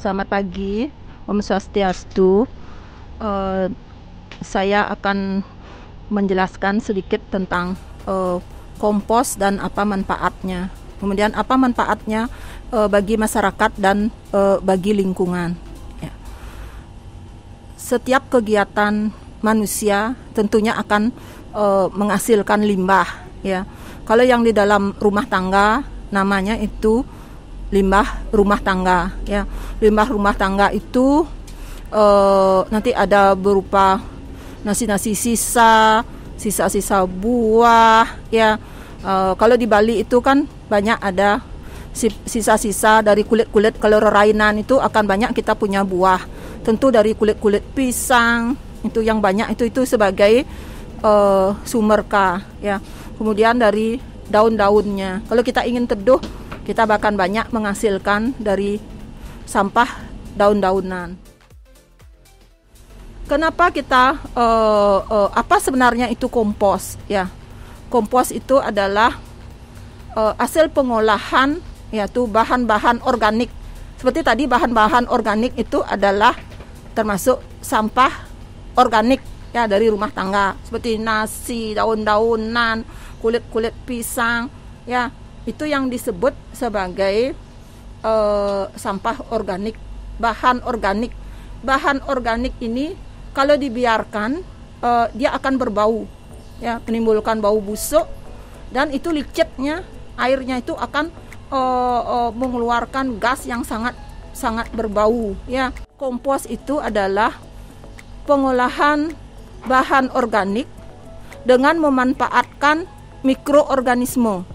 Selamat pagi, Om Swastiastu. Saya akan menjelaskan sedikit tentang kompos dan apa manfaatnya. Kemudian apa manfaatnya bagi masyarakat dan bagi lingkungan. Ya. Setiap kegiatan manusia tentunya akan menghasilkan limbah. Ya. Kalau yang di dalam rumah tangga namanya itu limbah rumah tangga. Ya. Limbah rumah tangga itu nanti ada berupa nasi-nasi sisa buah, ya. Kalau di Bali itu kan banyak ada sisa-sisa dari kulit-kulit. Kalau rerainan itu akan banyak kita punya buah. Tentu dari kulit-kulit pisang itu yang banyak itu sebagai sumber K, ya. Kemudian dari daun-daunnya. Kalau kita ingin teduh, kita bahkan banyak menghasilkan dari sampah daun-daunan. Kenapa kita apa sebenarnya itu kompos, ya? Kompos itu adalah hasil pengolahan, yaitu bahan-bahan organik. Seperti tadi bahan-bahan organik itu adalah termasuk sampah organik, ya, dari rumah tangga. Seperti nasi, daun-daunan, kulit-kulit pisang, ya. Itu yang disebut sebagai sampah organik, bahan organik. Bahan organik ini kalau dibiarkan dia akan berbau, ya, menimbulkan bau busuk, dan itu licitnya, airnya itu akan mengeluarkan gas yang sangat berbau, ya. Kompos itu adalah pengolahan bahan organik dengan memanfaatkan mikroorganisme.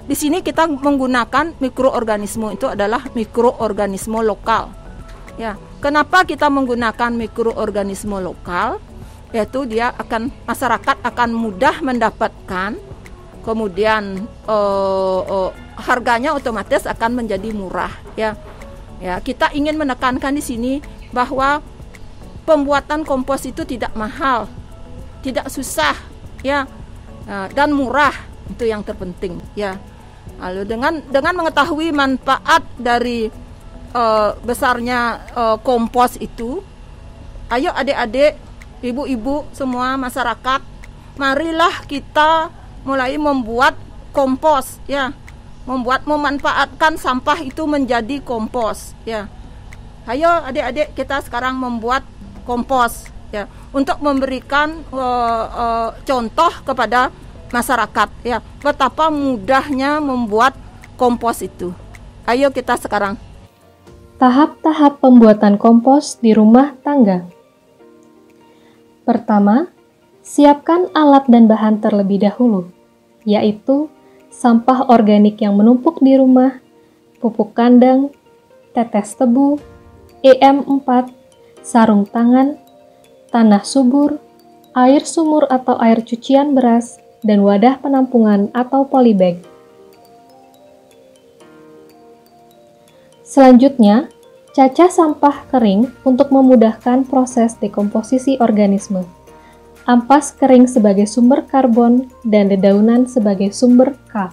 Di sini kita menggunakan mikroorganisme itu adalah mikroorganisme lokal, ya. Kenapa kita menggunakan mikroorganisme lokal? Yaitu masyarakat akan mudah mendapatkan, kemudian harganya otomatis akan menjadi murah, ya. Ya, kita ingin menekankan di sini bahwa pembuatan kompos itu tidak mahal, tidak susah, ya, dan murah, itu yang terpenting, ya. Lalu dengan mengetahui manfaat dari besarnya kompos itu, ayo adik-adik, ibu-ibu semua, masyarakat, marilah kita mulai membuat kompos, ya, memanfaatkan sampah itu menjadi kompos, ya. Ayo adik-adik, kita sekarang membuat kompos, ya, untuk memberikan contoh kepada masyarakat, ya, betapa mudahnya membuat kompos itu. Ayo kita sekarang. Tahap-tahap pembuatan kompos di rumah tangga. Pertama, siapkan alat dan bahan terlebih dahulu, yaitu sampah organik yang menumpuk di rumah, pupuk kandang, tetes tebu, EM4, sarung tangan, tanah subur, air sumur atau air cucian beras, dan wadah penampungan atau polybag. Selanjutnya, cacah sampah kering untuk memudahkan proses dekomposisi organisme. Ampas kering sebagai sumber karbon dan dedaunan sebagai sumber K.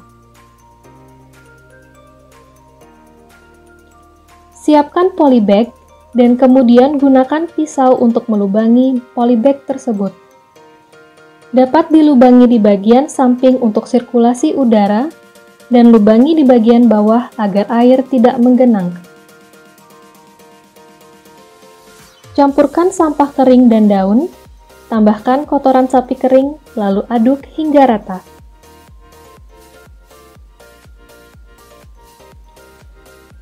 Siapkan polybag dan kemudian gunakan pisau untuk melubangi polybag tersebut. Dapat dilubangi di bagian samping untuk sirkulasi udara dan lubangi di bagian bawah agar air tidak menggenang. Campurkan sampah kering dan daun, tambahkan kotoran sapi kering, lalu aduk hingga rata.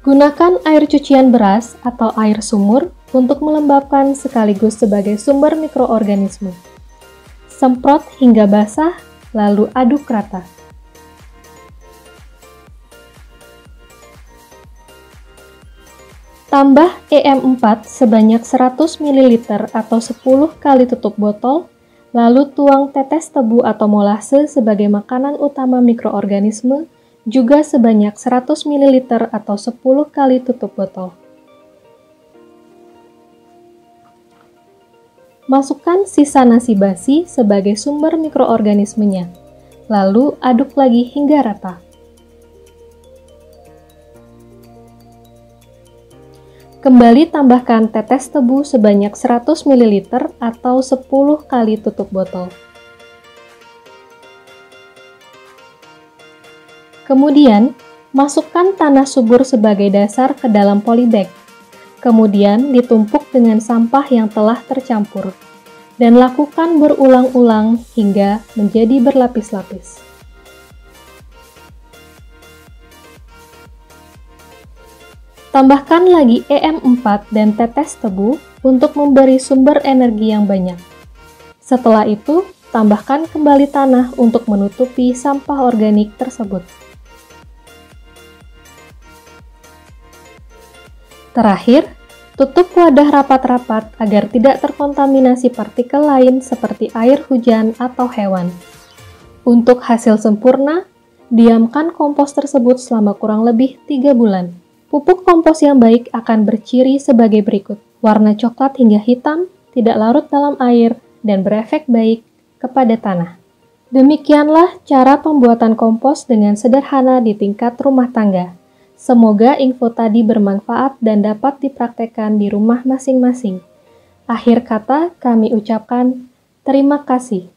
Gunakan air cucian beras atau air sumur untuk melembabkan sekaligus sebagai sumber mikroorganisme. Semprot hingga basah, lalu aduk rata. Tambah EM4 sebanyak 100 ml atau 10 kali tutup botol, lalu tuang tetes tebu atau molase sebagai makanan utama mikroorganisme, juga sebanyak 100 ml atau 10 kali tutup botol. Masukkan sisa nasi basi sebagai sumber mikroorganismenya, lalu aduk lagi hingga rata. Kembali tambahkan tetes tebu sebanyak 100 ml atau 10 kali tutup botol. Kemudian, masukkan tanah subur sebagai dasar ke dalam polybag. Kemudian ditumpuk dengan sampah yang telah tercampur. Dan lakukan berulang-ulang hingga menjadi berlapis-lapis. Tambahkan lagi EM4 dan tetes tebu untuk memberi sumber energi yang banyak. Setelah itu, tambahkan kembali tanah untuk menutupi sampah organik tersebut. Terakhir, tutup wadah rapat-rapat agar tidak terkontaminasi partikel lain seperti air hujan atau hewan. Untuk hasil sempurna, diamkan kompos tersebut selama kurang lebih 3 bulan. Pupuk kompos yang baik akan berciri sebagai berikut: warna coklat hingga hitam, tidak larut dalam air, dan berefek baik kepada tanah. Demikianlah cara pembuatan kompos dengan sederhana di tingkat rumah tangga. Semoga info tadi bermanfaat dan dapat dipraktekkan di rumah masing-masing. Akhir kata, kami ucapkan terima kasih.